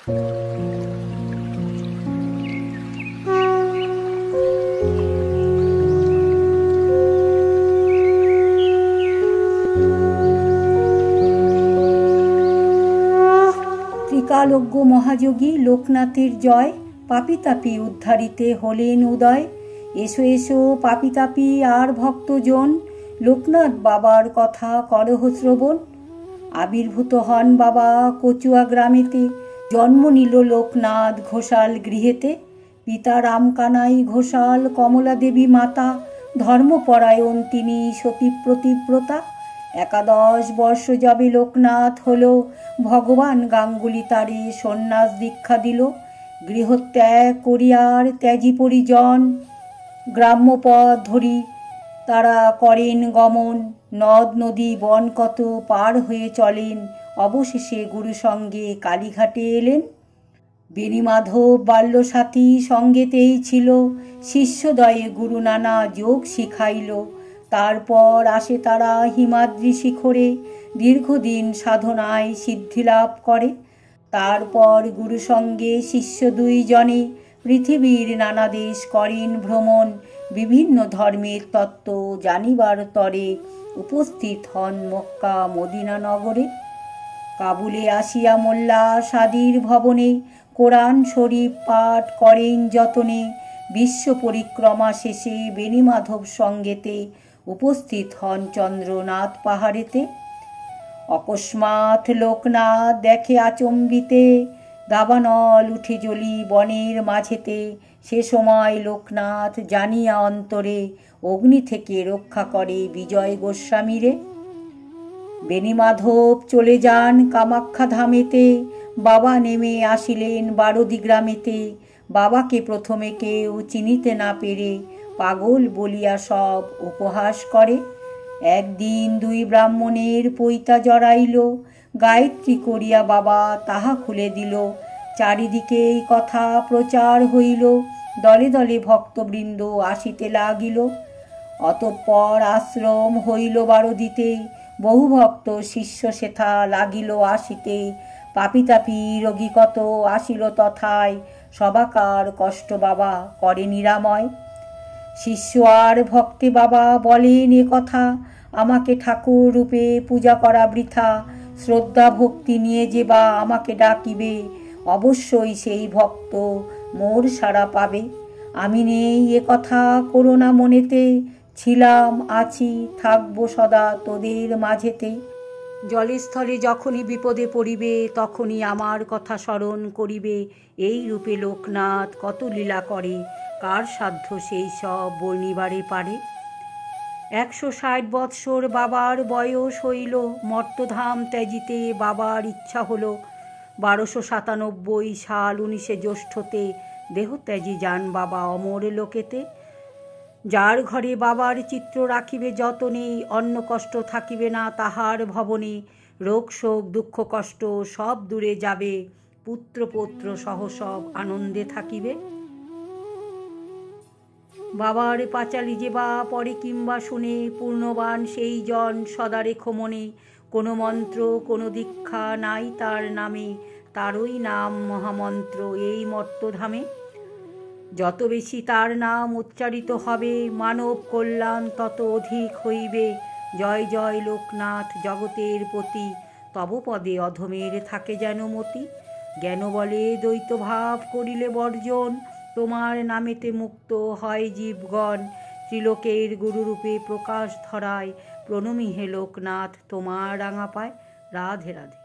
ত্রিকালজ্ঞ মহাযোগী লোকনাথের জয়, পাপীতাপী উদ্ধারিতে হলেন উদয়। এসো এসো পাপীতাপী আর ভক্তজন, লোকনাথ বাবার কথা করহ শ্রবণ। আবির্ভূত হন বাবা কচুয়া গ্রামেতে, জন্ম নিল লোকনাথ ঘোষাল গৃহেতে। পিতা রামকানাই ঘোষাল, কমলা দেবী মাতা, ধর্মপরায়ণ তিনি সতী প্রতিব্রতা। 11 বর্ষ যাবে লোকনাথ হলো, ভগবান গাঙ্গুলি তারে সন্ন্যাস দীক্ষা দিল। গৃহত্যাগ করিয়ার ত্যাজি পরিজন, গ্রাম্য পথ ধরি তারা করেন গমন। নদ নদী বন কত পার হয়ে চলেন, অবশেষে গুরু সঙ্গে কালীঘাটে এলেন। বেণীমাধব বাল্যসাথী সঙ্গেতেই ছিল, শিষ্যদয়ে গুরু নানা যোগ শিখাইল। তারপর আসে তারা হিমাদ্রি শিখরে, দীর্ঘদিন সাধনায় সিদ্ধিলাভ করে। তারপর গুরু সঙ্গে শিষ্য 2 জনে, পৃথিবীর নানা দেশ করেন ভ্রমণ। বিভিন্ন ধর্মের তত্ত্ব জানিবার তরে, উপস্থিত হন মক্কা মদিনা নগরে। কাবুলে আসিয়া মোল্লা সাদির ভবনে, কোরআন শরীফ পাঠ করেন যতনে। বিশ্ব পরিক্রমা শেষে বেণীমাধব সঙ্গেতে, উপস্থিত হন চন্দ্রনাথ পাহাড়েতে। অকস্মাৎ লোকনাথ দেখে আচম্বিতে, দাবানল উঠে জ্বলি বনের মাঝেতে। সে সময় লোকনাথ জানিয়া অন্তরে, অগ্নি থেকে রক্ষা করে বিজয় গোস্বামীরে। বেণীমাধব চলে যান কামাখ্যা ধামেতে, বাবা নেমে আসিলেন বারদি গ্রামেতে। বাবাকে প্রথমে কেউ চিনিতে না পেরে, পাগল বলিয়া সব উপহাস করে। একদিন 2 ব্রাহ্মণের পৈতা জড়াইল, গায়ত্রী করিয়া বাবা তাহা খুলে দিল। চারিদিকে এই কথা প্রচার হইল, দলে দলে ভক্তবৃন্দ আসিতে লাগিল। অতঃপর আশ্রম হইল বারদিতে, বহু ভক্ত শিষ্য সেথা লাগিল আসিতে। পাপীতাপী রোগী কত আসিল তথায়, সবাকার কষ্ট বাবা করে নিরাময়। শিষ্য আর ভক্তে বাবা বলেন এ কথা, আমাকে ঠাকুর রূপে পূজা করা বৃথা। শ্রদ্ধা ভক্তি নিয়ে যে বা আমাকে ডাকিবে, অবশ্যই সেই ভক্ত মোর সাড়া পাবে। আমি নেই এ কথা করো না মনেতে, ছিলাম আছি থাকবো সদা তোদের মাঝেতে। জলস্থলে যখনই বিপদে পড়িবে, তখনই আমার কথা স্মরণ করিবে। এই রূপে লোকনাথ কত লীলা করে, কার সাধ্য সেই সব বর্ণিবারে পারে। 160 বৎসর বাবার বয়স হইল, মর্তধাম ত্যাজিতে বাবার ইচ্ছা হলো। 1297 সাল 19 জ্যৈষ্ঠতে, দেহ ত্যাজি যান বাবা অমর লোকেতে। যার ঘরে বাবার চিত্র রাখিবে যতনে, অন্ন কষ্ট থাকিবে না তাহার ভবনে। রোগ শোক দুঃখ কষ্ট সব দূরে যাবে, পুত্র পৌত্র সহ সব আনন্দে থাকিবে। বাবার পাঁচালি যে বা পরে কিংবা শুনে, পূর্ণবান সেই জন সদা রেখো মনে। কোনো মন্ত্র কোনো দীক্ষা নাই তার নামে, তারই নাম মহামন্ত্র এই মর্তধামে। যত বেশি তার নাম উচ্চারিত হবে, মানব কল্যাণ তত অধিক হইবে। জয় জয় লোকনাথ জগতের পতি, তব পদে অধমের থাকে যেন মতি। জ্ঞান বলে দ্বৈত ভাব করিলে বর্জন, তোমার নামেতে মুক্ত হয় জীবগণ। ত্রিলোকের গুরুরূপে প্রকাশ ধরায়, প্রণমী হে লোকনাথ তোমার রাঙা পায়। রাধে রাধে।